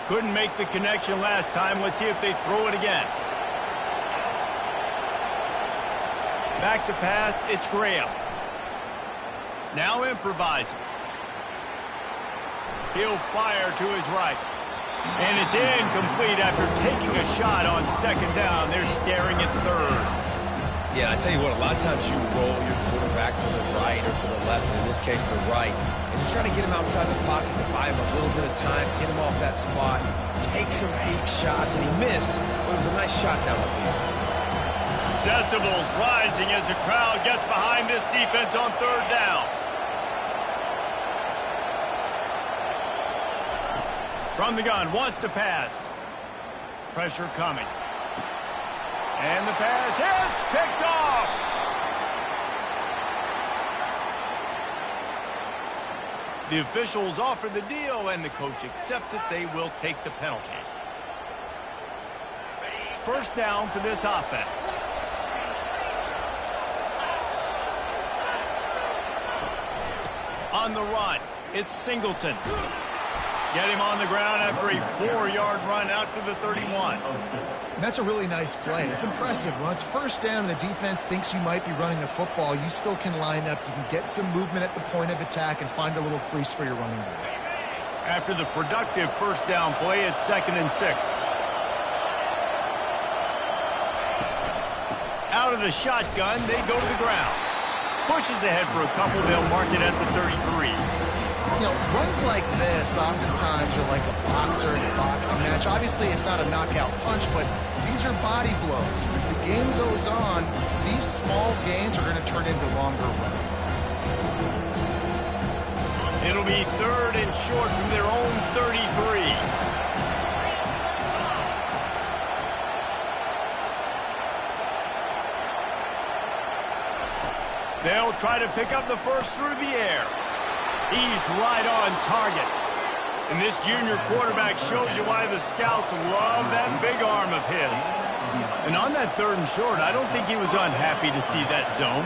Couldn't make the connection last time. Let's see if they throw it again. Back to pass, it's Graham. Now improvising. He'll fire to his right. And it's incomplete after taking a shot on second down. They're staring at third. Yeah, I tell you what, a lot of times you roll your quarterback to the right or to the left, and in this case, the right. And you try to get him outside the pocket to buy him a little bit of time, get him off that spot, take some deep shots, and he missed, but it was a nice shot down the field. Decibels rising as the crowd gets behind this defense on third down. From the gun, wants to pass. Pressure coming. And the pass hits, picked off. The officials offer the deal, and the coach accepts it. They will take the penalty. First down for this offense. On the run, it's Singleton. Get him on the ground after a 4-yard run out to the 31. And that's a really nice play. It's impressive. When it's first down and the defense thinks you might be running the football, you still can line up. You can get some movement at the point of attack and find a little crease for your running back. After the productive first down play, it's 2nd and 6. Out of the shotgun, they go to the ground. Pushes ahead for a couple. They'll mark it at the 33. You know, runs like this oftentimes are like a boxer in a boxing match. Obviously, it's not a knockout punch, but these are body blows. As the game goes on, these small gains are going to turn into longer runs. It'll be 3rd and short from their own 33. They'll try to pick up the first through the air. He's right on target. And this junior quarterback shows you why the scouts love that big arm of his. And on that 3rd and short, I don't think he was unhappy to see that zone.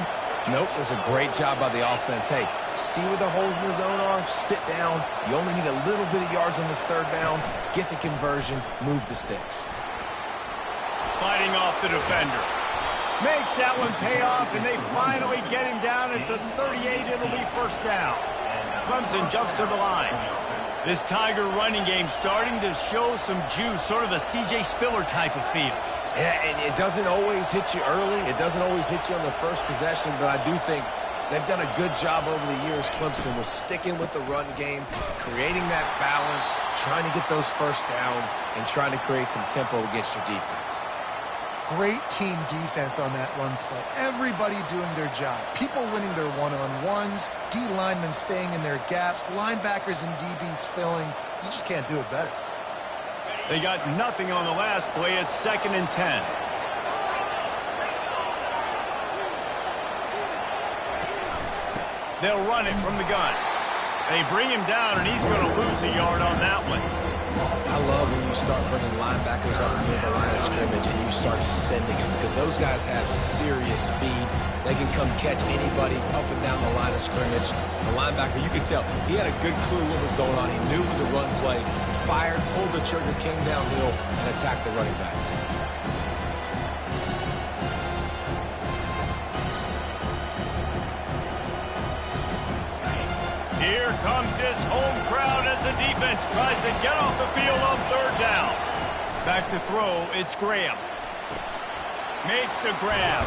Nope, it was a great job by the offense. Hey, see where the holes in the zone are? Sit down. You only need a little bit of yards on this 3rd down. Get the conversion. Move the sticks. Fighting off the defender. Makes that one pay off, and they finally get him down at the 38. It'll be first down. Clemson jumps to the line. This Tiger running game starting to show some juice, sort of a C.J. Spiller type of feel. Yeah, and it doesn't always hit you early. It doesn't always hit you on the first possession, but I do think they've done a good job over the years, Clemson, with sticking with the run game, creating that balance, trying to get those first downs, and trying to create some tempo against your defense. Great team defense on that run play. Everybody doing their job. People winning their one-on-ones, D linemen staying in their gaps, linebackers and DBs filling. You just can't do it better. They got nothing on the last play. It's 2nd and 10. They'll run it from the gun. They bring him down, and he's going to lose a yard on that one. I love when you start bringing linebackers up near the line of scrimmage and you start sending them, because those guys have serious speed. They can come catch anybody up and down the line of scrimmage. The linebacker, you could tell, he had a good clue what was going on. He knew it was a run play, fired, pulled the trigger, came downhill, and attacked the running back. Here comes this home crowd as the defense tries to get off the field on 3rd down. Back to throw, it's Graham. Makes the grab.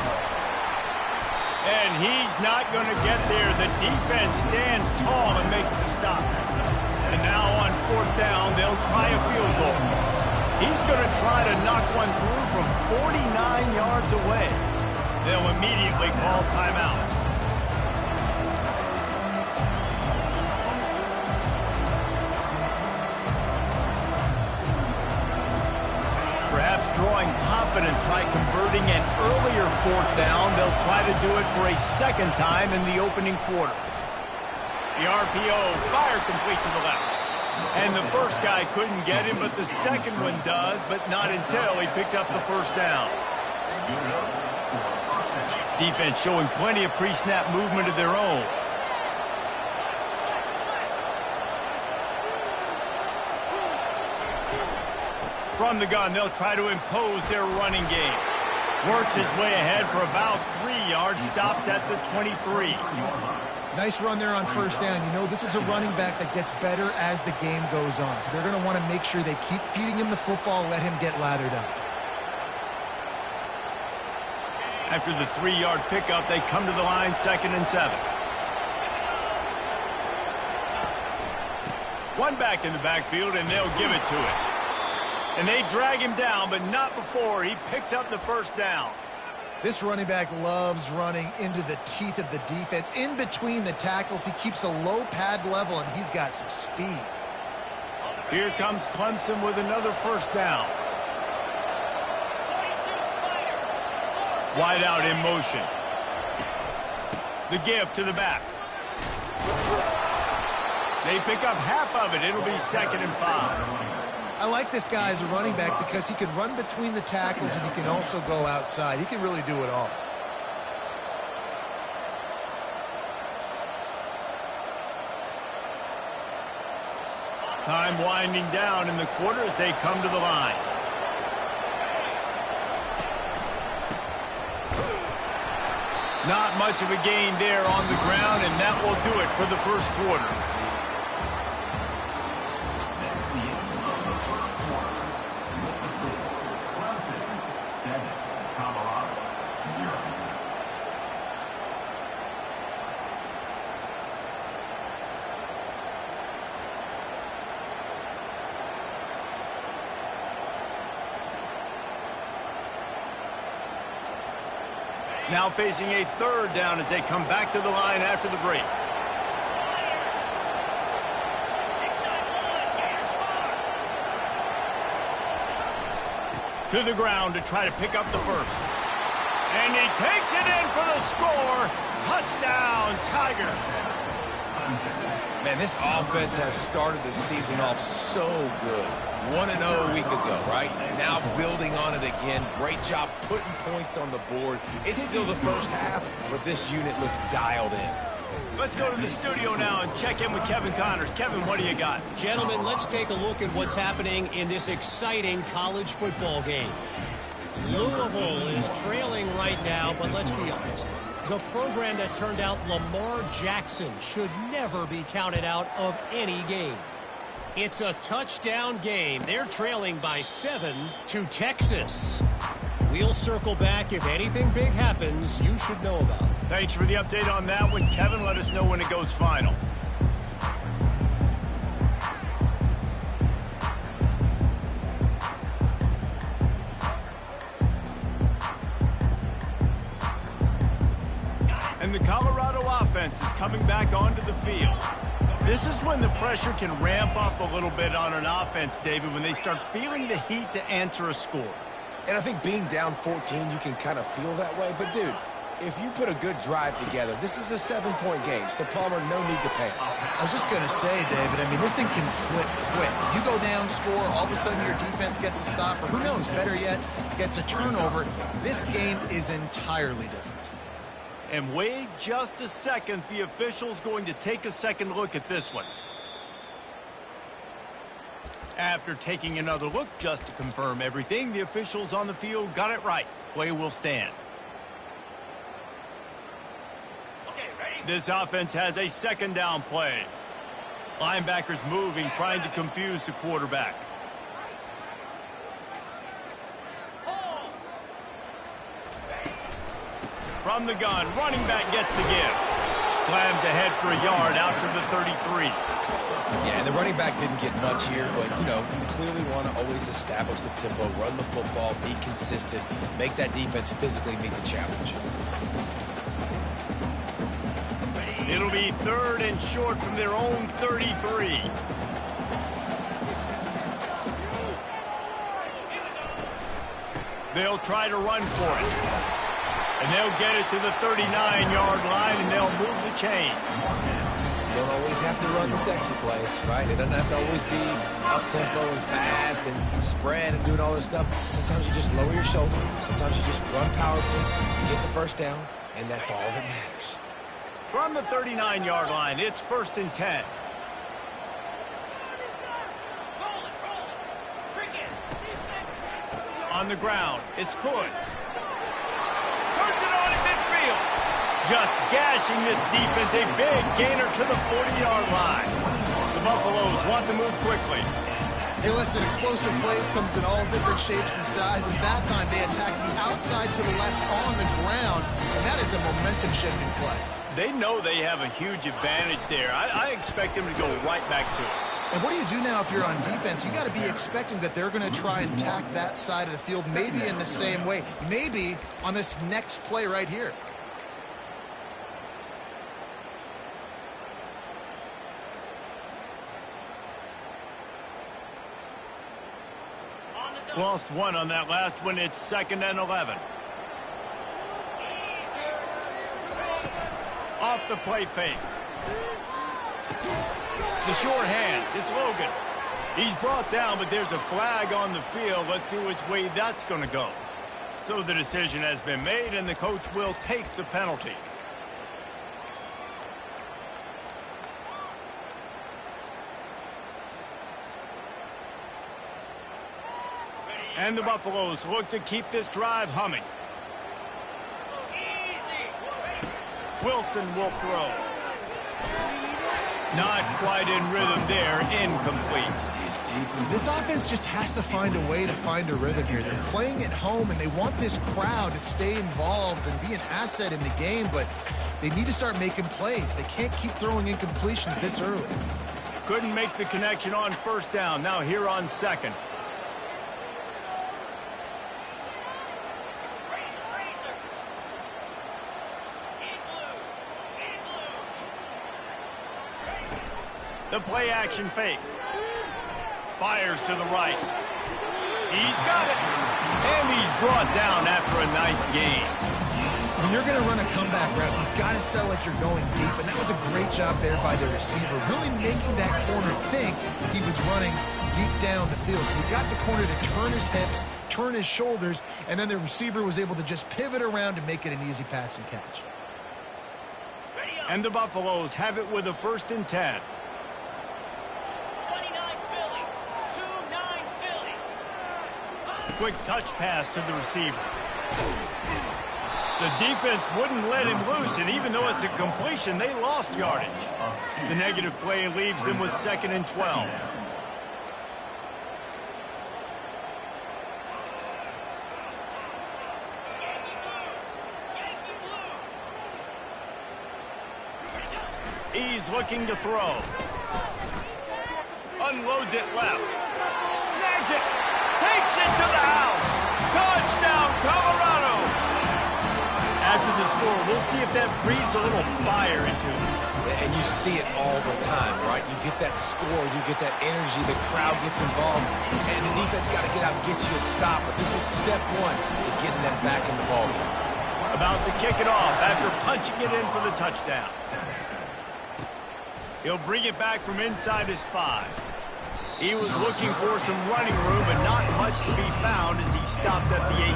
And he's not going to get there. The defense stands tall and makes the stop. And now on 4th down, they'll try a field goal. He's going to try to knock one through from 49 yards away. They'll immediately call timeout. Perhaps drawing confidence by converting an earlier 4th down. They'll try to do it for a 2nd time in the opening quarter. The RPO fired complete to the left. And the first guy couldn't get him, but the second one does, but not until he picks up the first down. Defense showing plenty of pre-snap movement of their own. From the gun, they'll try to impose their running game. Works his way ahead for about 3 yards, stopped at the 23. Nice run there on first down. You know, this is a running back that gets better as the game goes on. So they're going to want to make sure they keep feeding him the football, let him get lathered up. After the 3-yard pickup, they come to the line, 2nd and 7. One back in the backfield, and they'll give it to him. And they drag him down, but not before he picks up the first down. This running back loves running into the teeth of the defense. In between the tackles, he keeps a low pad level, and he's got some speed. Here comes Clemson with another first down. Wide out in motion. The give to the back. They pick up half of it. It'll be 2nd and 5. I like this guy as a running back because he can run between the tackles and he can also go outside. He can really do it all. Time winding down in the quarter as they come to the line. Not much of a gain there on the ground, and that will do it for the first quarter. Now facing a 3rd down as they come back to the line after the break. To the ground to try to pick up the first. And he takes it in for the score. Touchdown, Tigers. Man, this offense has started the season off so good. 1-0 a week ago, right? Now building on it again. Great job putting points on the board. It's still the first half, but this unit looks dialed in. Let's go to the studio now and check in with Kevin Connors. Kevin, what do you got? Gentlemen, let's take a look at what's happening in this exciting college football game. Louisville is trailing right now, but let's be honest. The program that turned out Lamar Jackson should never be counted out of any game. It's a touchdown game. They're trailing by 7 to Texas. We'll circle back. If anything big happens, you should know about it. Thanks for the update on that one, Kevin. Let us know when it goes final. And the Colorado offense is coming back onto the field. This is when the pressure can ramp up a little bit on an offense, David, when they start feeling the heat to answer a score. And I think being down 14, you can kind of feel that way. But, dude, if you put a good drive together, this is a 7-point game. So, Palmer, no need to panic. I was just going to say, David, I mean, this thing can flip quick. You go down, score, all of a sudden your defense gets a stop, or who knows, better yet, gets a turnover. This game is entirely different. And wait just a second. The official's going to take a second look at this one. After taking another look just to confirm everything, the officials on the field got it right. Play will stand. Okay, ready? This offense has a 2nd down play. Linebackers moving, trying to confuse the quarterback. From the gun, running back gets the give. Slams ahead for a yard out to the 33. Yeah, and the running back didn't get much here, but, you know, you clearly want to always establish the tempo, run the football, be consistent, make that defense physically meet the challenge. It'll be 3rd and short from their own 33. They'll try to run for it. And they'll get it to the 39-yard line, and they'll move the chain. You don't always have to run the sexy plays, right? It doesn't have to always be up-tempo and fast and spread and doing all this stuff. Sometimes you just lower your shoulder. Sometimes you just run powerfully, you get the first down, and that's all that matters. From the 39-yard line, it's 1st and 10. On the ground, it's Hood. Turns it on in midfield. Just gashing this defense, a big gainer to the 40-yard line. The Buffaloes want to move quickly. Hey, listen, explosive plays comes in all different shapes and sizes. That time they attack the outside to the left on the ground, and that is a momentum-shifting play. They know they have a huge advantage there. I expect them to go right back to it. And what do you do now if you're on defense? You got to be expecting that they're going to try and attack that side of the field, maybe in the same way, maybe on this next play right here. Lost one on that last one. It's 2nd and 11. Off the play fake. The short hands. It's Logan. He's brought down, but there's a flag on the field. Let's see which way that's going to go. So the decision has been made, and the coach will take the penalty. And the Buffaloes look to keep this drive humming. Wilson will throw. Not quite in rhythm there. Incomplete. This offense just has to find a way to find a rhythm here. They're playing at home, and they want this crowd to stay involved and be an asset in the game, but they need to start making plays. They can't keep throwing incompletions this early. Couldn't make the connection on 1st down. Now here on 2nd. The play action fake. Fires to the right. He's got it. And he's brought down after a nice gain. When you're going to run a comeback route, you've got to sell like you're going deep. And that was a great job there by the receiver, really making that corner think he was running deep down the field. So he got the corner to turn his hips, turn his shoulders, and then the receiver was able to just pivot around and make it an easy pass and catch. And the Buffaloes have it with a 1st and 10. Quick touch pass to the receiver. The defense wouldn't let him loose, and even though it's a completion, they lost yardage. The negative play leaves them with 2nd and 12. He's looking to throw. Unloads it left. Snags it. Takes it to the house. Touchdown, Colorado. After the score, we'll see if that breathes a little fire into it. And you see it all the time, right? You get that score, you get that energy, the crowd gets involved, and the defense got to get out and get you a stop. But this was step one to getting them back in the ballgame. About to kick it off after punching it in for the touchdown. He'll bring it back from inside his 5. He was looking for some running room, but not much to be found as he stopped at the 18.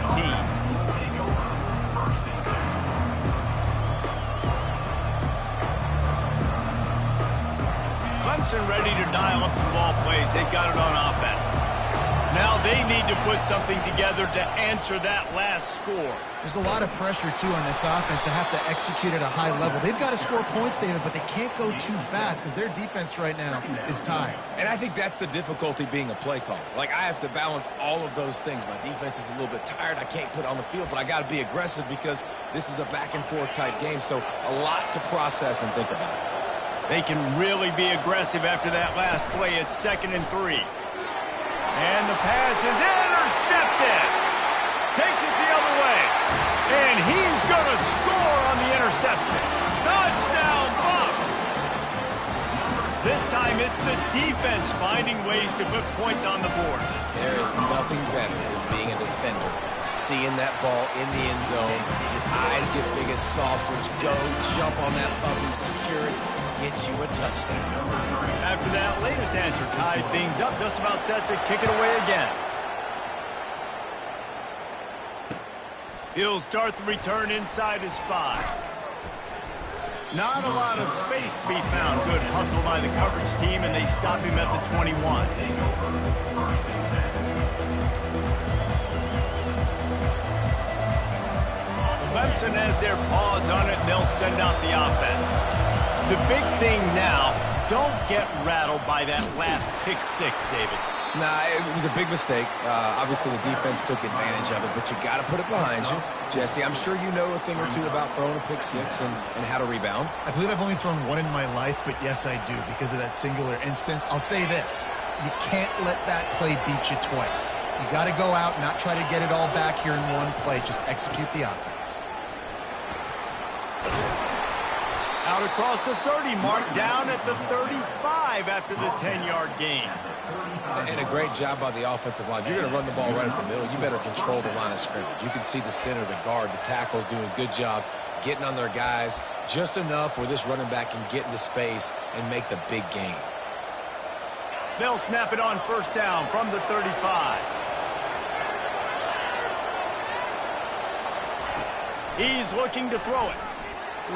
Clemson ready to dial up some ball plays. They've got it on offense. Now they need to put something together to answer that last score. There's a lot of pressure, too, on this offense to have to execute at a high level. They've got to score points, David, but they can't go too fast because their defense right now is tired. And I think that's the difficulty being a play caller. Like, I have to balance all of those things. My defense is a little bit tired. I can't put on the field, but I got to be aggressive because this is a back-and-forth type game, so a lot to process and think about. They can really be aggressive after that last play. It's 2nd and 3. And the pass is intercepted. Takes it the other way. And he's going to score on the interception. Touchdown, Bucs! This time it's the defense finding ways to put points on the board. There is nothing better than being a defender. Seeing that ball in the end zone. Your eyes get big as saucers. Go, jump on that puppy, secure it, get you a touchdown. After that latest answer tied things up, just about set to kick it away again. He'll start the return inside his 5. Not a lot of space to be found. Good hustle by the coverage team, and they stop him at the 21. Clemson has their paws on it, and they'll send out the offense. The big thing now, don't get rattled by that last pick six, David. Nah, it was a big mistake. Obviously, the defense took advantage of it, but you got to put it behind you. Jesse, I'm sure you know a thing or two about throwing a pick six and how to rebound. I believe I've only thrown one in my life, but yes, I do, because of that singular instance. I'll say this. You can't let that play beat you twice. You got to go out and not try to get it all back here in one play. Just execute the offense. Out across the 30 mark, down at the 35 after the 10-yard gain. And a great job by the offensive line. If you're going to run the ball right at the middle, you better control the line of scrimmage. You can see the center, the guard, the tackles doing a good job getting on their guys just enough where this running back can get into space and make the big gain. They'll snap it on first down from the 35. He's looking to throw it.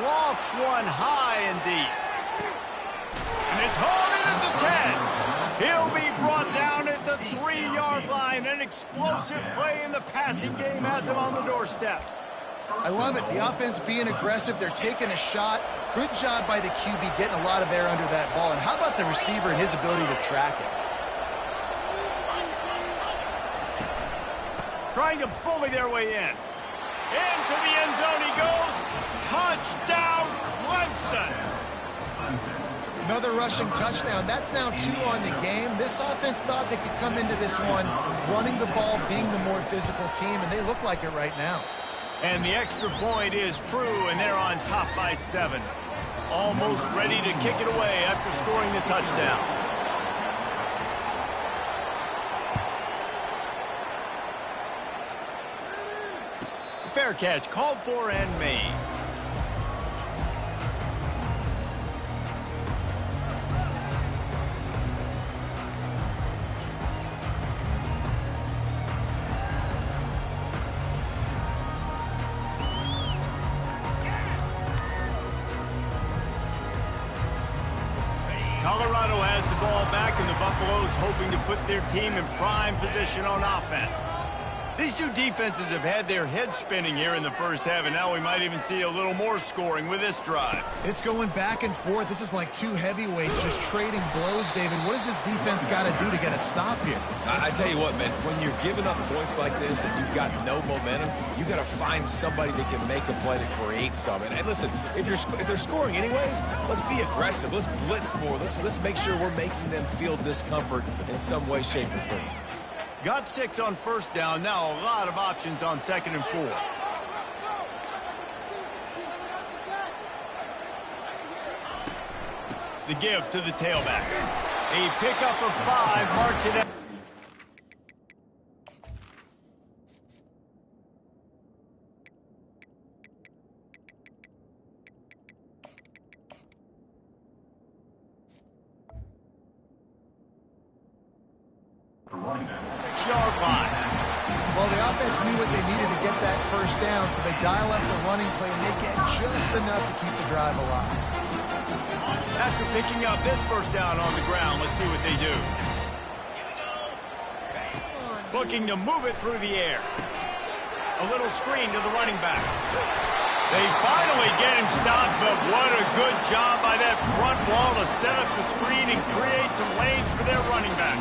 Lofts one high and deep. And it's hauled in at the 10. He'll be brought down at the 3-yard line. An explosive play in the passing game has him on the doorstep. I love it. The offense being aggressive. They're taking a shot. Good job by the QB getting a lot of air under that ball. And how about the receiver and his ability to track it? Trying to bully their way in. Into the end zone he goes. Touchdown, Clemson. Another rushing touchdown. That's now 2 on the game. This offense thought they could come into this one running the ball, being the more physical team, and they look like it right now. And the extra point is true, and they're on top by 7. Almost ready to kick it away after scoring the touchdown. Fair catch, called for and made. Colorado has the ball back, and the Buffaloes hoping to put their team in prime position on offense. These two defenses have had their heads spinning here in the first half, and now we might even see a little more scoring with this drive. It's going back and forth. This is like two heavyweights just trading blows, David. What does this defense got to do to get a stop here? I tell you what, man, when you're giving up points like this and you've got no momentum, you got to find somebody that can make a play to create something. And listen, if they're scoring anyways, let's be aggressive. Let's blitz more. Let's make sure we're making them feel discomfort in some way, shape, or form. Got 6 on first down. Now a lot of options on 2nd and 4. The give to the tailback. A pickup of 5, marks it out. Yard line. Well, the offense knew what they needed to get that first down, so they dial up the running play, and they get just enough to keep the drive alive. After picking up this first down on the ground, let's see what they do. Looking to move it through the air. A little screen to the running back. They finally get him stopped, but what a good job by that front wall to set up the screen and create some lanes for their running back.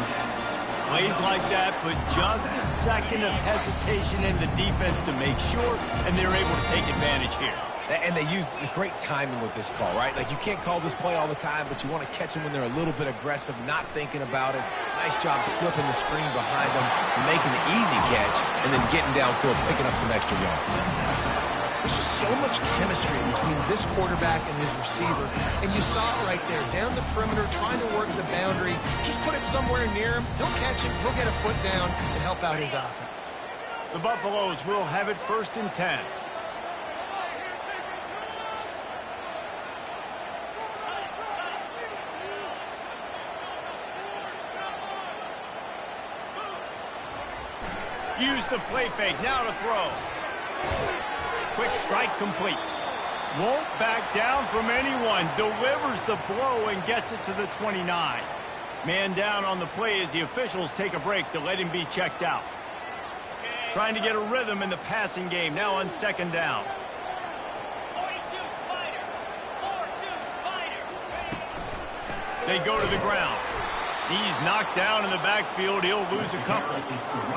Plays like that put just a second of hesitation in the defense to make sure, and they're able to take advantage here. And they use great timing with this call, right? Like, you can't call this play all the time, but you want to catch them when they're a little bit aggressive, not thinking about it. Nice job slipping the screen behind them, making the easy catch, and then getting downfield, picking up some extra yards. There's just so much chemistry between this quarterback and his receiver. And you saw it right there, down the perimeter, trying to work the boundary. Just put it somewhere near him. He'll catch it. He'll get a foot down and help out his offense. The Buffaloes will have it 1st and 10. Use the play fake. Now to throw. Quick strike complete. Won't back down from anyone. Delivers the blow and gets it to the 29. Man down on the play as the officials take a break to let him be checked out. Trying to get a rhythm in the passing game, now on second down. They go to the ground. He's knocked down in the backfield. He'll lose a couple.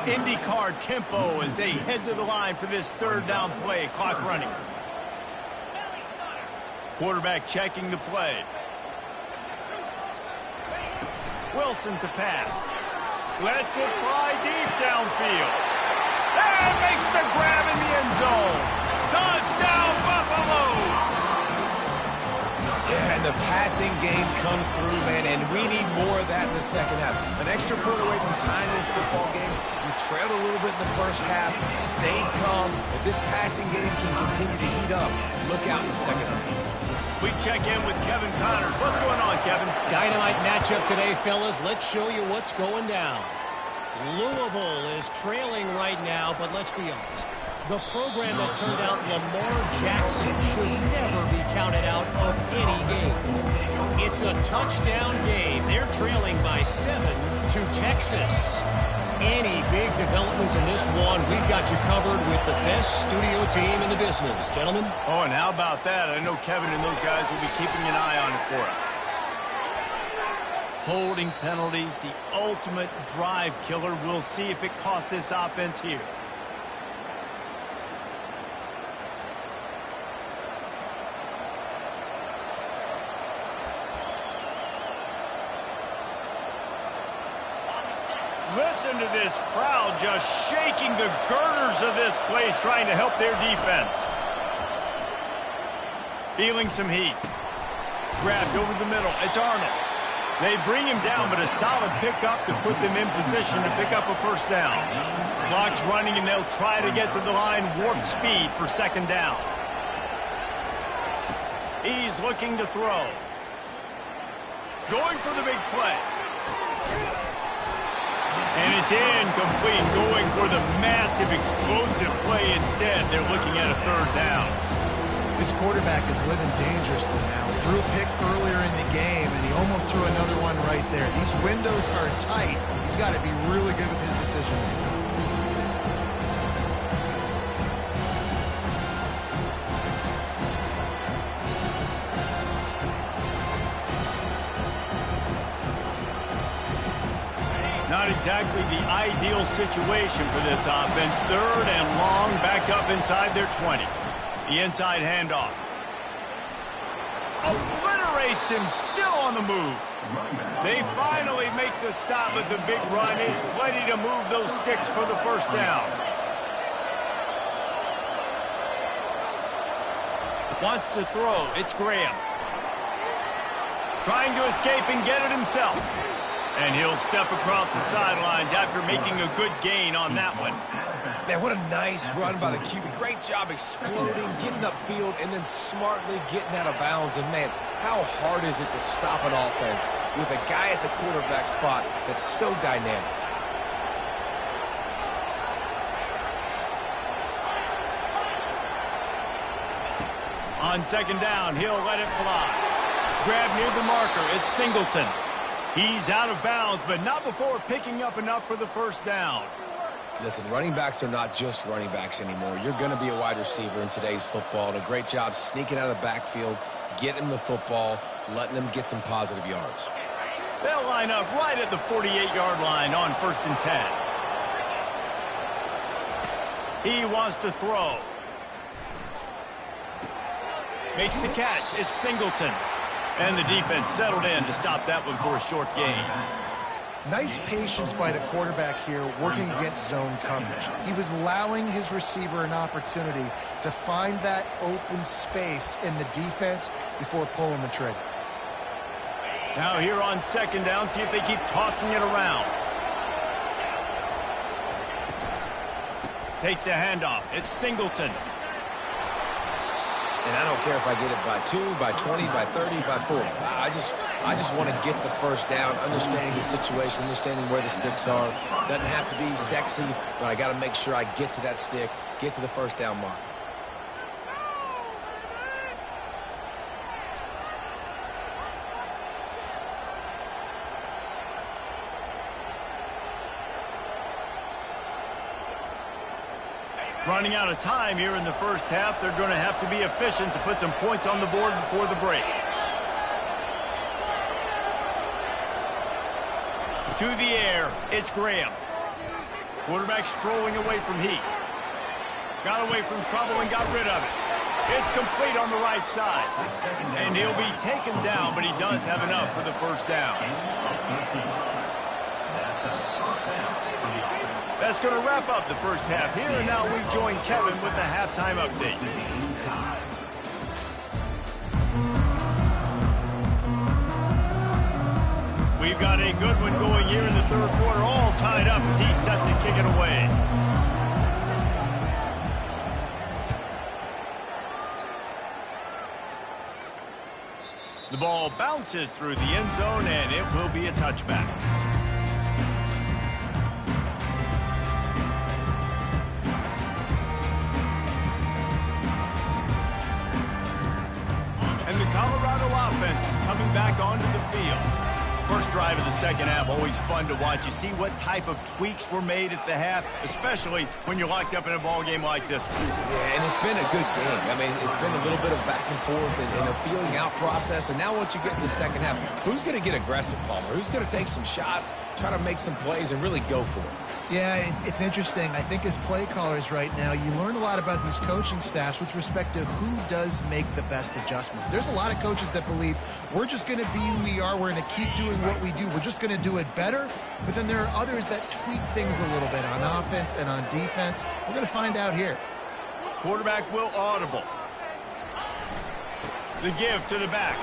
IndyCar tempo as they head to the line for this third down play. Clock running. Quarterback checking the play. Wilson to pass. Lets it fly deep downfield. And makes the grab in the end zone. Touchdown, Buffaloes! Yeah, and the passing game comes through, man, and we need more of that in the second half. An extra point away from tying this football game. We trailed a little bit in the first half, stayed calm. If this passing game can continue to heat up, look out in the second half. We check in with Kevin Connors. What's going on, Kevin? Dynamite matchup today, fellas. Let's show you what's going down. Louisville is trailing right now, but let's be honest. The program that turned out Lamar Jackson should never be counted out of any game. It's a touchdown game. They're trailing by 7 to Texas. Any big developments in this one, we've got you covered with the best studio team in the business. Gentlemen? Oh, and how about that? I know Kevin and those guys will be keeping an eye on it for us. Holding penalties, the ultimate drive killer. We'll see if it costs this offense here. Listen to this crowd just shaking the girders of this place, trying to help their defense. Feeling some heat. Grabbed over the middle. It's Arnold. They bring him down, but a solid pickup to put them in position to pick up a first down. Clock's running, and they'll try to get to the line warp speed for second down. He's looking to throw. Going for the big play. And it's incomplete, going for the massive explosive play instead. They're looking at a third down. This quarterback is living dangerously now. Threw a pick earlier in the game, and he almost threw another one right there. These windows are tight. He's got to be really good with his decision making. Not exactly the ideal situation for this offense. Third and long, back up inside their 20. The inside handoff. Obliterates him, still on the move. They finally make the stop, but the big run is plenty to move those sticks for the first down. Wants to throw. It's Graham. Trying to escape and get it himself. And he'll step across the sidelines after making a good gain on that one. Man, what a nice run by the QB. Great job exploding, getting upfield, and then smartly getting out of bounds. And, man, how hard is it to stop an offense with a guy at the quarterback spot that's so dynamic? On second down, he'll let it fly. Grab near the marker. It's Singleton. He's out of bounds, but not before picking up enough for the first down. Listen, running backs are not just running backs anymore. You're going to be a wide receiver in today's football. And a great job sneaking out of the backfield, getting them the football, letting them get some positive yards. They'll line up right at the 48-yard line on 1st and 10. He wants to throw. Makes the catch. It's Singleton. And the defense settled in to stop that one for a short gain. Nice patience by the quarterback here working against zone coverage. He was allowing his receiver an opportunity to find that open space in the defense before pulling the trigger. Now here on second down, see if they keep tossing it around. Takes the handoff. It's Singleton. And I don't care if I get it by 2, by 20, by 30, by 40. I just want to get the first down, understanding the situation, understanding where the sticks are. Doesn't have to be sexy, but I got to make sure I get to that stick, get to the first down mark. Running out of time here in the first half. They're going to have to be efficient to put some points on the board before the break. To the air, it's Graham. Quarterback strolling away from heat. Got away from trouble and got rid of it. It's complete on the right side. And he'll be taken down, but he does have enough for the first down. That's going to wrap up the first half here, and now we join Kevin with the halftime update. We've got a good one going here in the third quarter, all tied up as he's set to kick it away. The ball bounces through the end zone, and it will be a touchback. And the Colorado offense is coming back onto the field. First drive of the second half, always fun to watch. You see what type of tweaks were made at the half, especially when you're locked up in a ball game like this one. Yeah, and it's been a good game. I mean, it's been a little bit of back and forth and a feeling out process. And now once you get in the second half, who's going to get aggressive, Palmer? Who's going to take some shots, try to make some plays, and really go for it? Yeah, it's interesting. I think as play callers right now, you learn a lot about these coaching staffs with respect to who does make the best adjustments. There's a lot of coaches that believe we're just going to be who we are. We're going to keep doing what we do. We're just going to do it better. But then there are others that tweak things a little bit on offense and on defense. We're going to find out here. Quarterback will audible. The give to the back.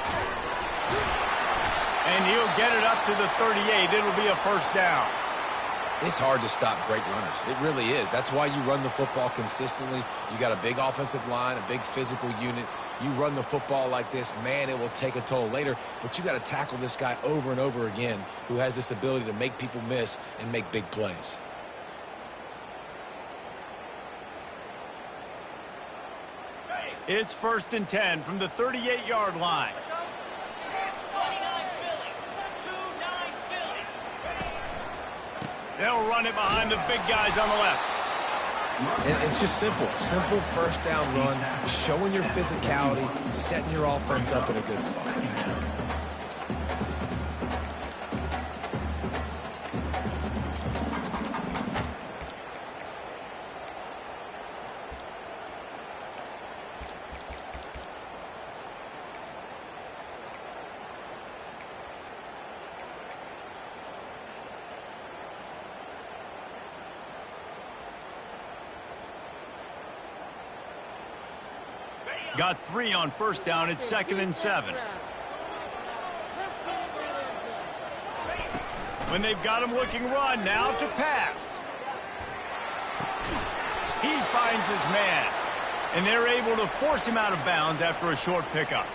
And he'll get it up to the 38. It'll be a first down. It's hard to stop great runners. It really is. That's why you run the football consistently. You got a big offensive line, a big physical unit. You run the football like this, man, it will take a toll later. But you got to tackle this guy over and over again who has this ability to make people miss and make big plays. It's 1st and 10 from the 38-yard line. They'll run it behind the big guys on the left. And it's just simple. Simple first down run, showing your physicality, setting your offense up in a good spot. Got 3 on first down. It's 2nd and 7. When they've got him looking run, now to pass. He finds his man, and they're able to force him out of bounds after a short pickup.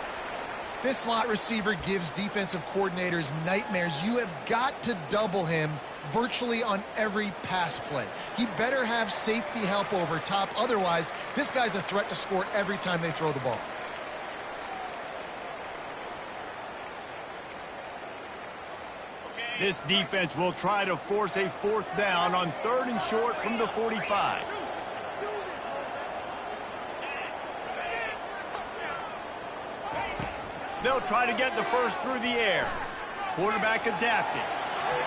This slot receiver gives defensive coordinators nightmares. You have got to double him virtually on every pass play. He better have safety help over top. Otherwise, this guy's a threat to score every time they throw the ball. This defense will try to force a 4th down on 3rd and short from the 45. They'll try to get the first through the air. Quarterback adapting.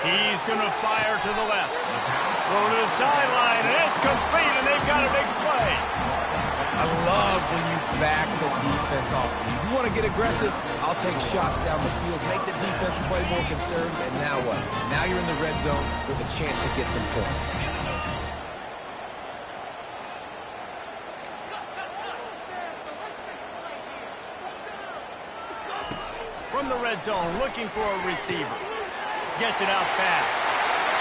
He's going to fire to the left. Throw to the sideline, and it's complete, and they've got a big play. I love when you back the defense off. If you want to get aggressive, I'll take shots down the field, make the defense play more conservative, and now what? Now you're in the red zone with a chance to get some points. From the red zone, looking for a receiver. Gets it out fast.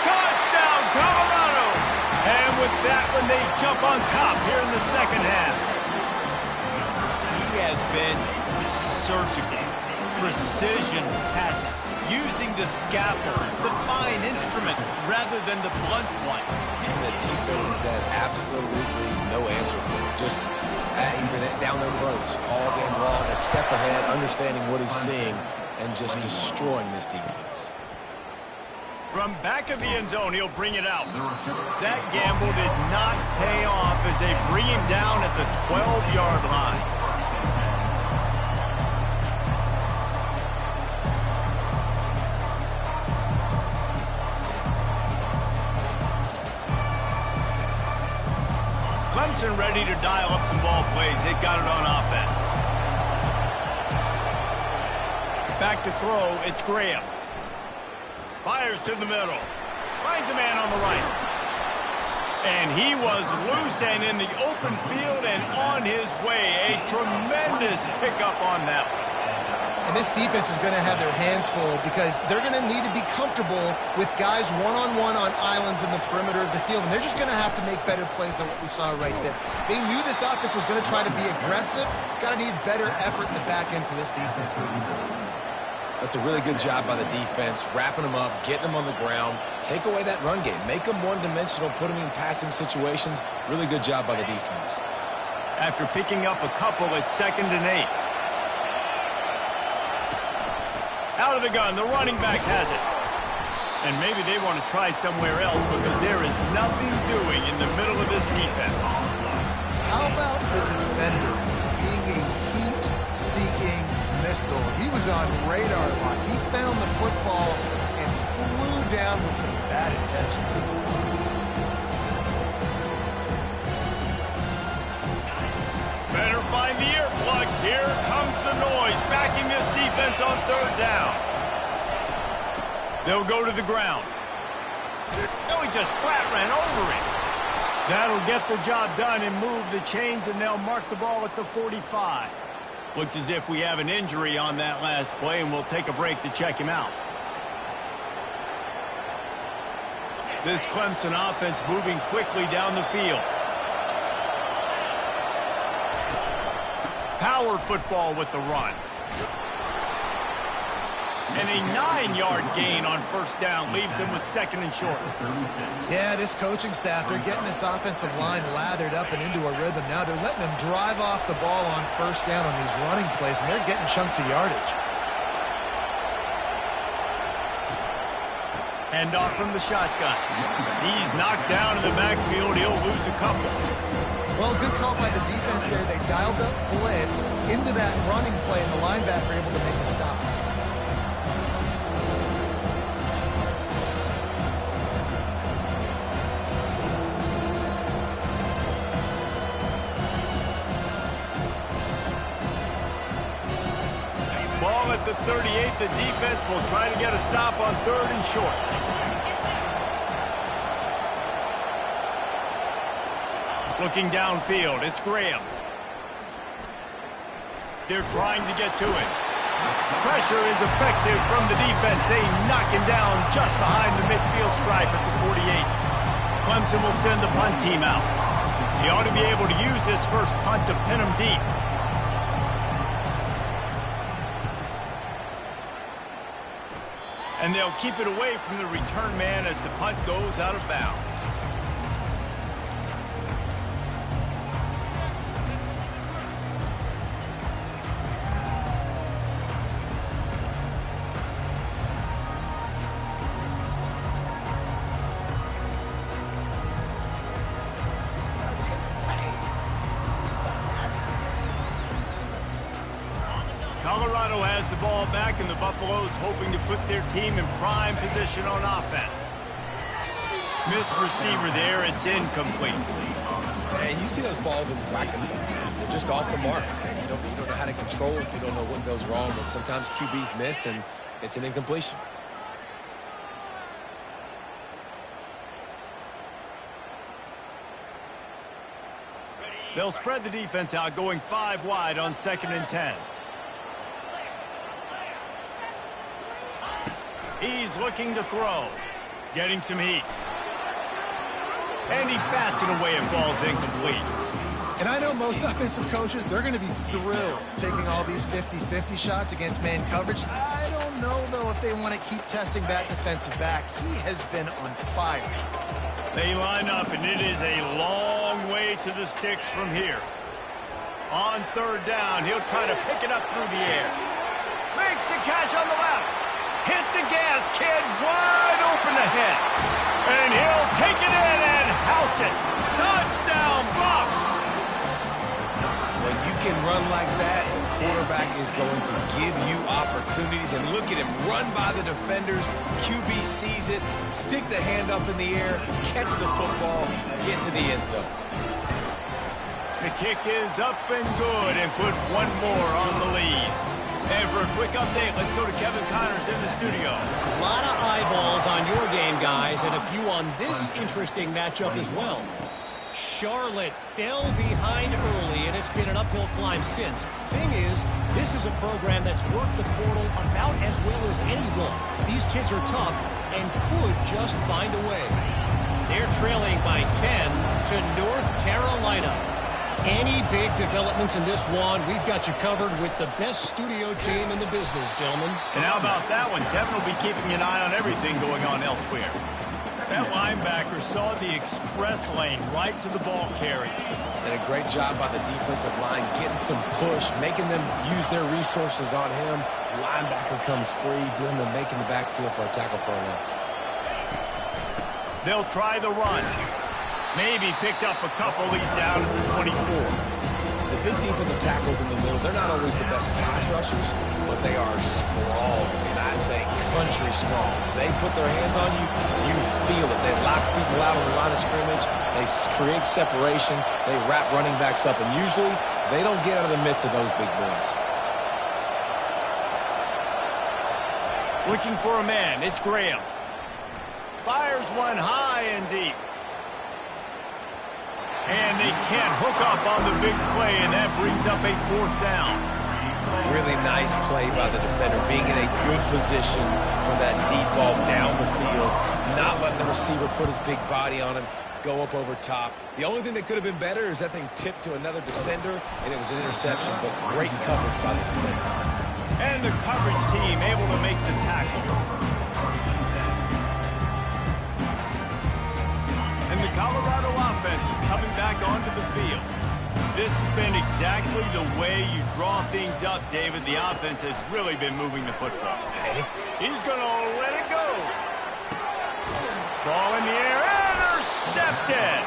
Touchdown, Colorado! And with that one, they jump on top here in the second half. He has been surgical. Precision passes. Using the scalpel, the fine instrument, rather than the blunt one. And the defense has had absolutely no answer for him. Just, he's been down their throats all game long, a step ahead, understanding what he's seeing, and just destroying this defense. From back of the end zone, he'll bring it out. That gamble did not pay off as they bring him down at the 12-yard line. Clemson ready to dial up some ball plays. They got it on offense. Back to throw, it's Graham. Fires to the middle. Finds a man on the right. And he was loose and in the open field and on his way. A tremendous pickup on that one. And this defense is going to have their hands full because they're going to need to be comfortable with guys one-on-one on islands in the perimeter of the field. And they're just going to have to make better plays than what we saw right there. They knew this offense was going to try to be aggressive. Got to need better effort in the back end for this defense moving forward. That's a really good job by the defense, wrapping them up, getting them on the ground, take away that run game, make them one-dimensional, put them in passing situations. Really good job by the defense. After picking up a couple, it's 2nd and 8. Out of the gun, the running back has it. And maybe they want to try somewhere else because there is nothing doing in the middle of this defense. How about the defender being a heat-seeking missile? He was on radar lock. He found the football and flew down with some bad intentions. Better find the earplugs. Here comes the noise, backing this defense on 3rd down. They'll go to the ground. Oh, he just flat ran over it. That'll get the job done and move the chains, and they'll mark the ball at the 45. Looks as if we have an injury on that last play, and we'll take a break to check him out. This Clemson offense moving quickly down the field. Power football with the run. And a 9-yard gain on 1st down leaves them with 2nd and short. Yeah, this coaching staff, they're getting this offensive line lathered up and into a rhythm. Now they're letting them drive off the ball on 1st down on these running plays, and they're getting chunks of yardage. Hand off from the shotgun. He's knocked down in the backfield. He'll lose a couple. Well, good call by the defense there. They dialed up blitz into that running play, and the linebacker able to make a stop. Ball at the 38. The defense will try to get a stop on 3rd and short. Looking downfield, it's Graham. They're trying to get to it. Pressure is effective from the defense. They knock him down just behind the midfield stripe at the 48. Clemson will send the punt team out. He ought to be able to use this first punt to pin him deep. And they'll keep it away from the return man as the punt goes out of bounds. Colorado has the ball back, and the Buffaloes hoping to put their team in prime position on offense. Missed receiver there. It's incomplete. And you see those balls in practice sometimes. They're just off the mark. You don't know how to control it. You don't know what goes wrong. But sometimes QBs miss, and it's an incompletion. They'll spread the defense out, going 5 wide on 2nd and 10. He's looking to throw. Getting some heat. And he bats it away. It falls incomplete. And I know most offensive coaches, they're going to be thrilled taking all these 50-50 shots against man coverage. I don't know, though, if they want to keep testing that defensive back. He has been on fire. They line up, and it is a long way to the sticks from here. On 3rd down, he'll try to pick it up through the air. Makes the catch on the left. Hit the the gas, kid. Wide open ahead. And he'll take it in and house it. Touchdown, Buffs. When you can run like that, the quarterback is going to give you opportunities. And look at him run by the defenders. QB sees it, stick the hand up in the air, catch the football, get to the end zone. The kick is up and good and put one more on the lead. And for a quick update, let's go to Kevin Connors in the studio. A lot of eyeballs on your game, guys, and a few on this interesting matchup as well. Charlotte fell behind early, and it's been an uphill climb since. Thing is, this is a program that's worked the portal about as well as anyone. These kids are tough and could just find a way. They're trailing by 10 to North Carolina. Any big developments in this one, we've got you covered with the best studio team in the business, gentlemen. And how about that one? Kevin will be keeping an eye on everything going on elsewhere. That linebacker saw the express lane right to the ball carrier. And a great job by the defensive line, getting some push, making them use their resources on him. Linebacker comes free, Blimman making the backfield for a tackle for a loss. They'll try the run. Maybe picked up a couple. He's down at the 24. The big defensive tackles in the middle, they're not always the best pass rushers, but they are strong, and I say country strong. They put their hands on you, you feel it. They lock people out on the line of scrimmage. They create separation. They wrap running backs up, and usually they don't get out of the midst of those big boys. Looking for a man. It's Graham. Fires one high and deep. And they can't hook up on the big play, and that brings up a fourth down. Really nice play by the defender, being in a good position for that deep ball down the field, not letting the receiver put his big body on him, go up over top. The only thing that could have been better is that thing tipped to another defender, and it was an interception, but great coverage by the defender. And the coverage team able to make the tackle. And the Colorado offense is coming back onto the field. This has been exactly the way you draw things up, David. The offense has really been moving the football. He's going to let it go. Ball in the air, intercepted.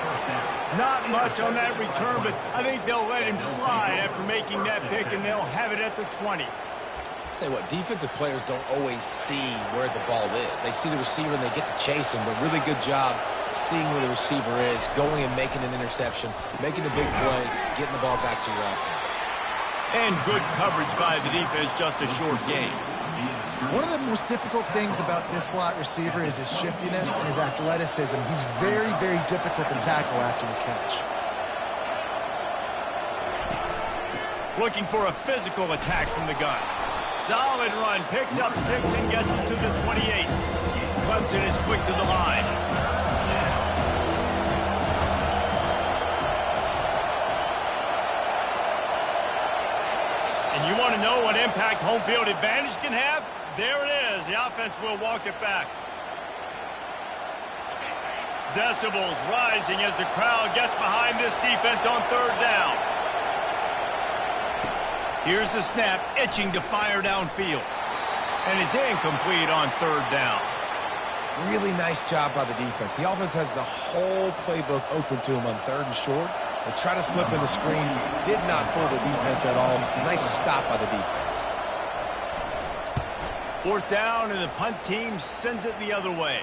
Not much on that return, but I think they'll let him slide after making that pick, and they'll have it at the 20. Tell you what, defensive players don't always see where the ball is. They see the receiver and they get to chase him, but really good job seeing where the receiver is, going and making an interception, making a big play, getting the ball back to your offense. And good coverage by the defense, just a short gain. One of the most difficult things about this slot receiver is his shiftiness and his athleticism. He's very, very difficult to tackle after the catch. Looking for a physical attack from the gun. Solid run, picks up 6 and gets it to the 28. Clemson is quick to the line. And you want to know what impact home field advantage can have? There it is. The offense will walk it back. Decibels rising as the crowd gets behind this defense on third down. Here's the snap, itching to fire downfield. And it's incomplete on third down. Really nice job by the defense. The offense has the whole playbook open to them on third and short. They try to slip in the screen, did not fool the defense at all. Nice stop by the defense. Fourth down, and the punt team sends it the other way.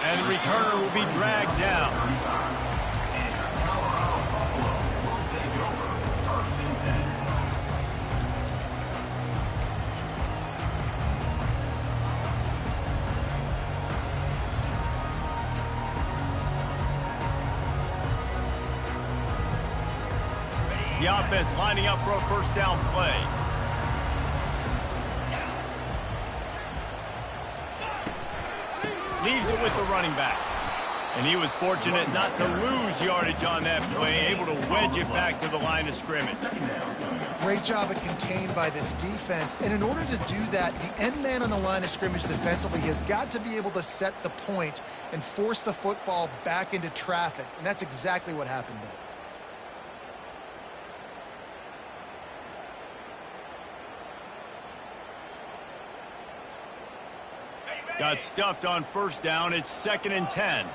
And the returner will be dragged down. The offense lining up for a first down play. Leaves it with the running back. And he was fortunate not to lose yardage on that play, able to wedge it back to the line of scrimmage. Great job of contained by this defense. And in order to do that, the end man on the line of scrimmage defensively has got to be able to set the point and force the football back into traffic. And that's exactly what happened there. Got stuffed on first down. It's 2nd and 10.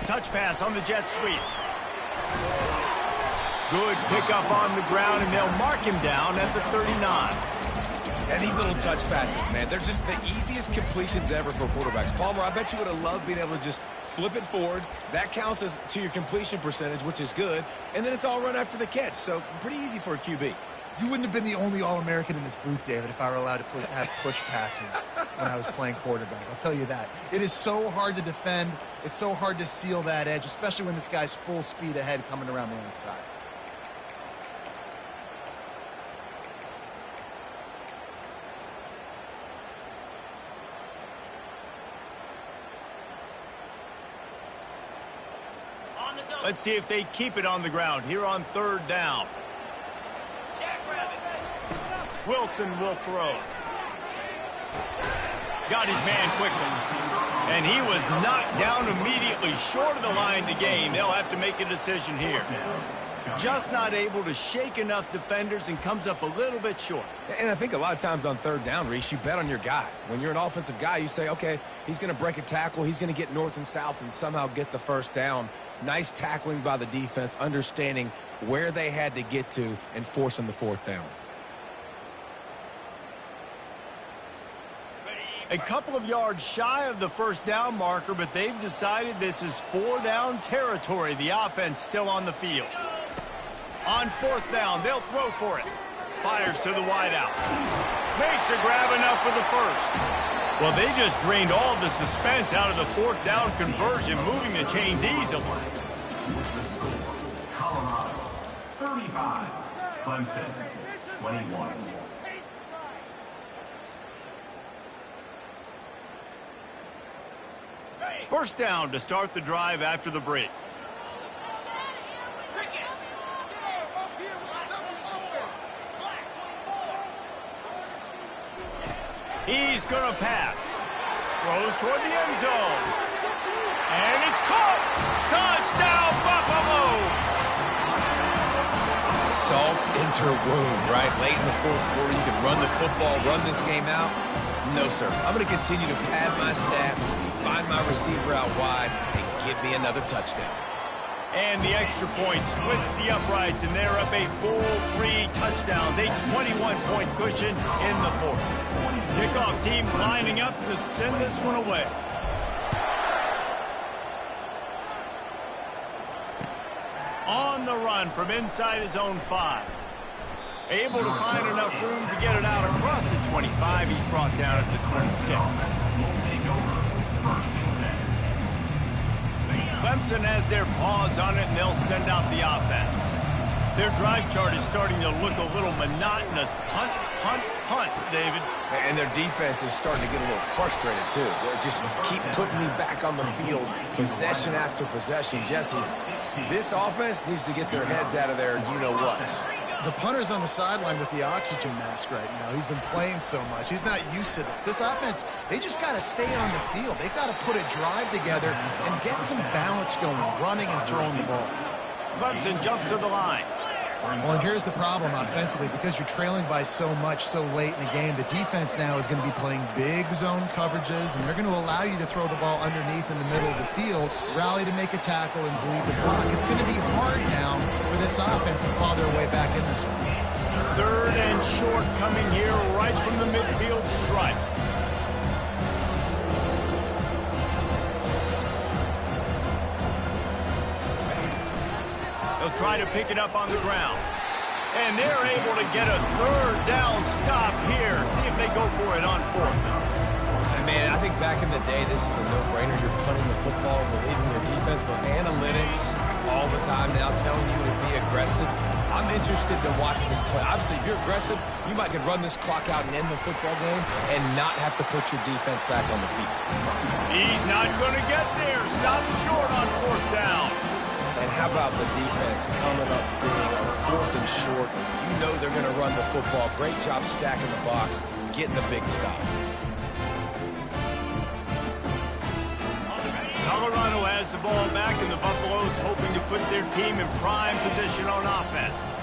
Touch pass on the jet sweep. Good pickup on the ground, and they'll mark him down at the 39. And these little touch passes, man, they're just the easiest completions ever for quarterbacks. Palmer, I bet you would have loved being able to just flip it forward. That counts as to your completion percentage, which is good. And then it's all run after the catch. So pretty easy for a QB. You wouldn't have been the only All-American in this booth, David, if I were allowed to have push passes when I was playing quarterback. I'll tell you that. It is so hard to defend. It's so hard to seal that edge, especially when this guy's full speed ahead coming around the inside. Let's see if they keep it on the ground here on 3rd down. Wilson will throw. Got his man quickly. And he was knocked down immediately short of the line to gain. They'll have to make a decision here. Just not able to shake enough defenders and comes up a little bit short. And I think a lot of times on 3rd down, Reese, you bet on your guy. When you're an offensive guy, you say, okay, he's going to break a tackle. He's going to get north and south and somehow get the 1st down. Nice tackling by the defense, understanding where they had to get to and forcing the 4th down. A couple of yards shy of the 1st down marker, but they've decided this is 4-down territory. The offense still on the field. On 4th down, they'll throw for it. Fires to the wideout. Makes a grab enough for the 1st. Well, they just drained all the suspense out of the 4th down conversion, moving the chains easily. Colorado, 35. Clemson, 21. First down to start the drive after the break. He's going to pass. Throws toward the end zone. And it's caught. Touchdown, Buffaloes. Salt into wound, right? Late in the 4th quarter, you can run the football, run this game out. No, sir. I'm going to continue to pad my stats, find my receiver out wide, and give me another touchdown. And the extra point splits the uprights, and they're up a full 3 touchdowns, a 21-point cushion in the 4th. Kickoff team lining up to send this one away. On the run from inside his own 5. Able to find enough room to get it out across the 25. He's brought down at the 26. Clemson has their paws on it, and they'll send out the offense. Their drive chart is starting to look a little monotonous. Punt, punt, punt, David. And their defense is starting to get a little frustrated, too. They just keep putting me back on the field, possession after possession. Jesse, this offense needs to get their heads out of their you-know-whats. The punter's on the sideline with the oxygen mask right now. He's been playing so much. He's not used to this. This offense, they just got to stay on the field. They've got to put a drive together and get some balance going, running and throwing the ball. Clemson jumps to the line. Well, and here's the problem offensively. Because you're trailing by so much so late in the game, the defense now is going to be playing big zone coverages, and they're going to allow you to throw the ball underneath in the middle of the field, rally to make a tackle, and bleed the clock. It's going to be hard now for this offense to claw their way back in this one. 3rd and short coming here right from the midfield stripe. They'll try to pick it up on the ground. And they're able to get a 3rd down stop here. See if they go for it on 4th. Man, I think back in the day, this is a no-brainer. You're punting the football, relieving your defense, but analytics all the time now telling you to be aggressive. I'm interested to watch this play. Obviously, if you're aggressive, you might could run this clock out and end the football game and not have to put your defense back on the field. He's not going to get there. Stop short on 4th down. And how about the defense coming up big on 4th and short? You know they're going to run the football. Great job stacking the box, getting the big stop. Colorado has the the ball back, and the Buffaloes hoping to put their team in prime position on offense.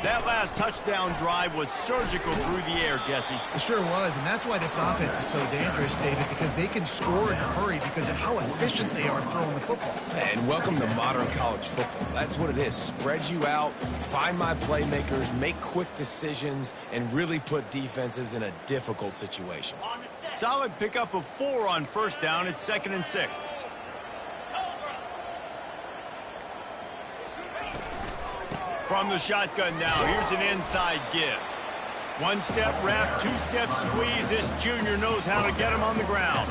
That last touchdown drive was surgical through the air, Jesse. It sure was, and that's why this offense is so dangerous, David, because they can score in a hurry because of how efficient they are throwing the football. And welcome to modern college football. That's what it is. Spread you out, find my playmakers, make quick decisions, and really put defenses in a difficult situation. Solid pickup of 4 on first down. It's 2nd and 6. From the shotgun now, here's an inside give. 1-step wrap, 2-step squeeze. This junior knows how to get him on the ground.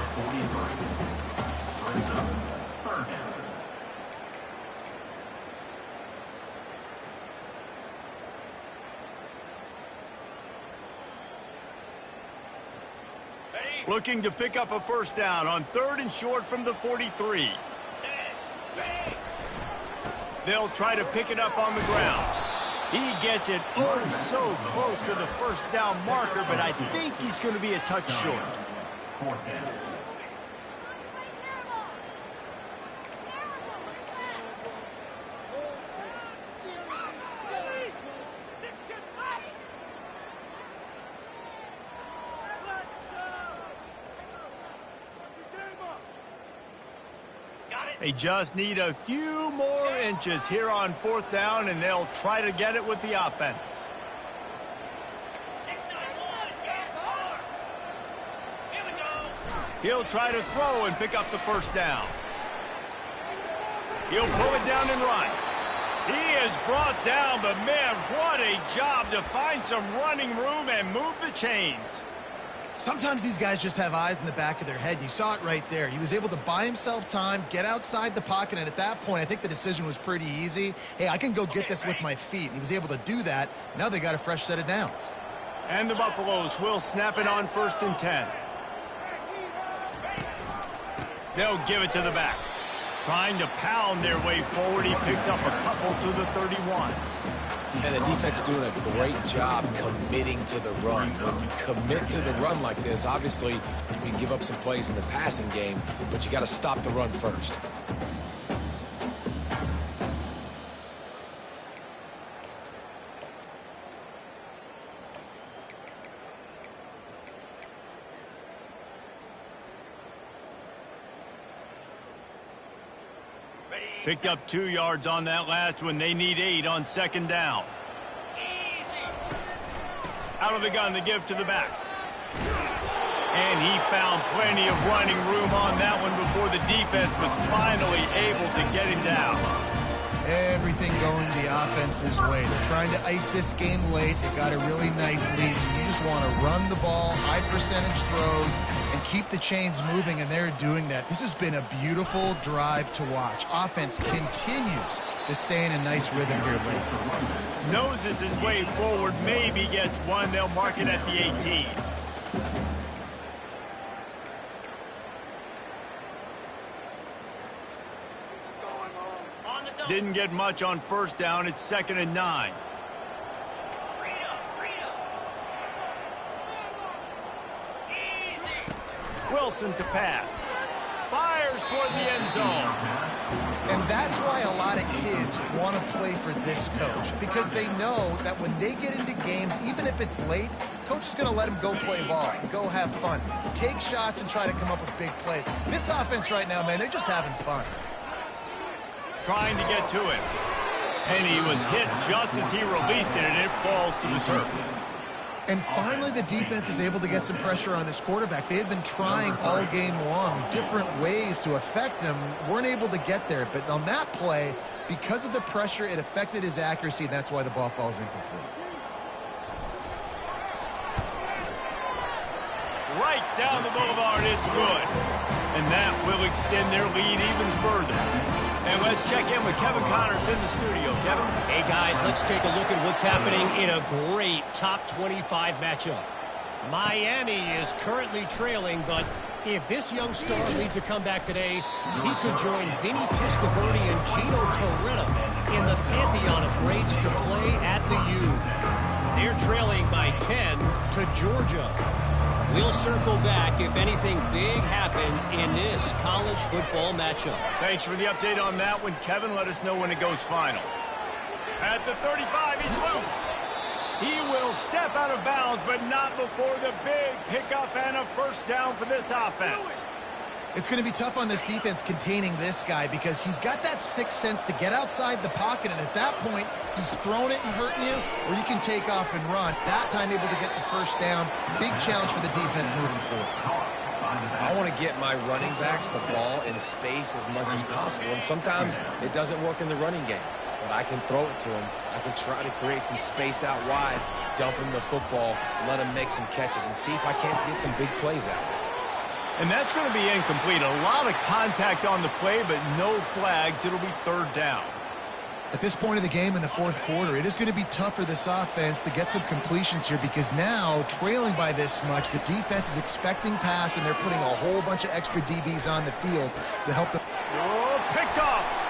Looking to pick up a first down on 3rd and short from the 43. They'll try to pick it up on the ground. He gets it so close to the first down marker, but I think he's going to be a touch short. They just need a few more inches here on 4th down, and they'll try to get it with the offense. He'll try to throw and pick up the first down. He'll pull it down and run. He is brought down, but man, what a job to find some running room and move the chains. Sometimes these guys just have eyes in the back of their head. You saw it right there. He was able to buy himself time, get outside the pocket, and at that point, I think the decision was pretty easy. Hey, I can go get this with my feet. He was able to do that. Now they got a fresh set of downs. And the Buffaloes will snap it on 1st and 10. They'll give it to the back. Trying to pound their way forward. He picks up a couple to the 31. And the defense is doing a great job committing to the run. When you commit to the run like this, obviously you can give up some plays in the passing game, but you got to stop the run first. Picked up 2 yards on that last one. They need 8 on 2nd down. Out of the gun, the give to the back. And he found plenty of running room on that one before the defense was finally able to get him down. Everything going the offense's way. They're trying to ice this game late. They got a really nice lead, so you just want to run the ball, high percentage throws, and keep the chains moving, and they're doing that. This has been a beautiful drive to watch. Offense continues to stay in a nice rhythm here late. Noses his way forward, maybe gets one. They'll mark it at the 18. Didn't get much on first down. It's 2nd and 9. Wilson to pass. Fires toward the end zone. And that's why a lot of kids want to play for this coach, because they know that when they get into games, even if it's late, coach is going to let them go play ball, go have fun, take shots and try to come up with big plays. This offense right now, man, they're just having fun. Trying to get to it. And he was hit just as he released it, and it falls to the turf. And finally, the defense is able to get some pressure on this quarterback. They had been trying all game long, different ways to affect him, weren't able to get there. But on that play, because of the pressure, it affected his accuracy, and that's why the ball falls incomplete. Right down the boulevard, it's good. And that will extend their lead even further. And let's check in with Kevin Connors in the studio. Kevin? Hey, guys, let's take a look at what's happening in a great top 25 matchup. Miami is currently trailing, but if this young star leads a comeback today, he could join Vinny Testaverde and Gino Toretta in the pantheon of greats to play at the U. They're trailing by 10 to Georgia. We'll circle back if anything big happens in this college football matchup. Thanks for the update on that one, Kevin. Let us know when it goes final. At the 35, he's loose. He will step out of bounds, but not before the big pickup and a first down for this offense. It's going to be tough on this defense containing this guy because he's got that sixth sense to get outside the pocket, and at that point, he's throwing it and hurting you, or you can take off and run. That time able to get the first down. Big challenge for the defense moving forward. I want to get my running backs the ball in space as much as possible, and sometimes it doesn't work in the running game. But I can throw it to him. I can try to create some space out wide, dump him the football, let him make some catches, and see if I can't get some big plays out of it. And that's going to be incomplete. A lot of contact on the play, but no flags. It'll be third down. At this point of the game in the fourth quarter, it is going to be tough for this offense to get some completions here because now, trailing by this much, the defense is expecting pass, and they're putting a whole bunch of extra DBs on the field to help them. Oh, picked off.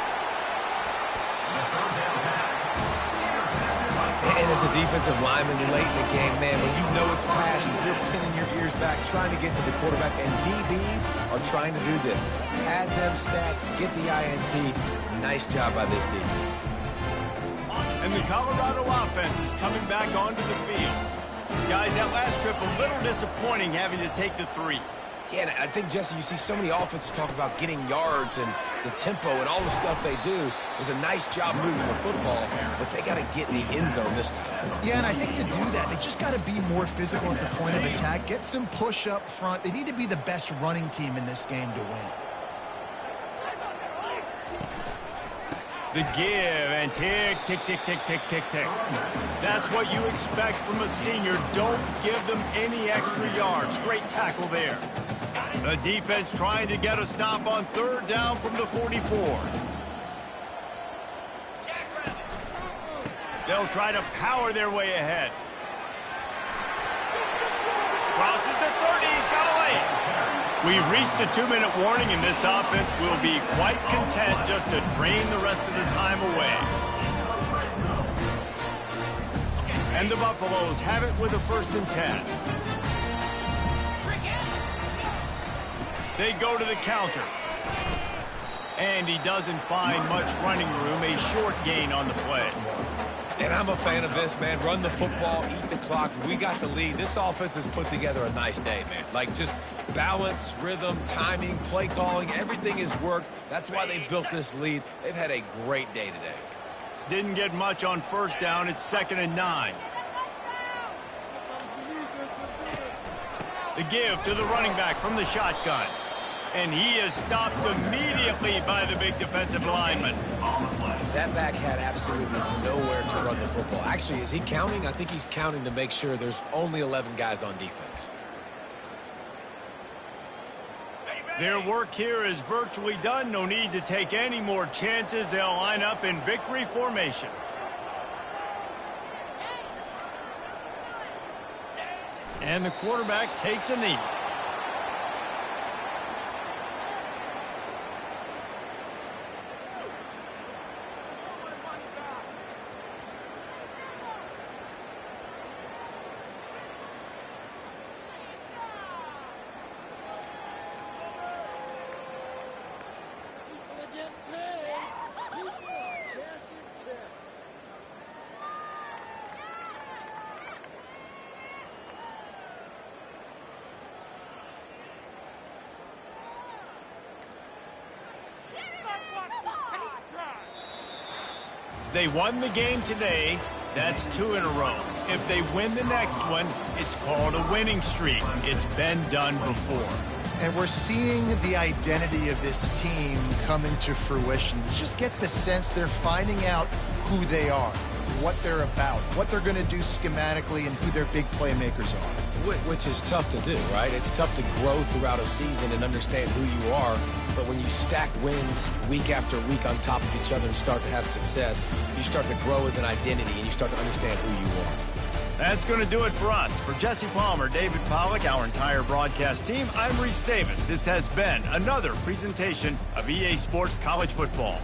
And as a defensive lineman late in the game, man, when you know it's passion, you're pinning your ears back, trying to get to the quarterback, and DBs are trying to do this. Pad them stats, get the INT. Nice job by this D. And the Colorado offense is coming back onto the field. Guys, that last trip, a little disappointing having to take the 3. Yeah, and I think, Jesse, you see so many offenses talk about getting yards and the tempo and all the stuff they do. It was a nice job moving the football, but they got to get in the end zone this time. Yeah, and I think to do that, they just got to be more physical at the point of attack, get some push up front. They need to be the best running team in this game to win. The give and tick, tick, tick, tick, tick, tick, tick. That's what you expect from a senior. Don't give them any extra yards. Great tackle there. The defense trying to get a stop on third down from the 44. They'll try to power their way ahead. Crosses the 30. He's got away. We've reached the 2-minute warning, and this offense will be quite content just to drain the rest of the time away. And the Buffaloes have it with a 1st and 10. They go to the counter. And he doesn't find much running room, a short gain on the play. And I'm a fan of this, man. Run the football, eat the clock. We got the lead. This offense has put together a nice day, man. Like, just balance, rhythm, timing, play calling, everything has worked. That's why they built this lead. They've had a great day today. Didn't get much on first down. It's 2nd and 9. The give to the running back from the shotgun. And he is stopped immediately by the big defensive lineman. That back had absolutely nowhere to run the football. Actually, is he counting? I think he's counting to make sure there's only 11 guys on defense. Their work here is virtually done. No need to take any more chances. They'll line up in victory formation. And the quarterback takes a knee. They won the game today. That's 2 in a row. If they win the next one, it's called a winning streak. It's been done before. And we're seeing the identity of this team come into fruition. You just get the sense they're finding out who they are, what they're about, what they're going to do schematically, and who their big playmakers are. Which is tough to do, right? It's tough to grow throughout a season and understand who you are. But when you stack wins week after week on top of each other and start to have success, you start to grow as an identity and you start to understand who you are. That's going to do it for us. For Jesse Palmer, David Pollack, our entire broadcast team, I'm Reese Davis. This has been another presentation of EA Sports College Football.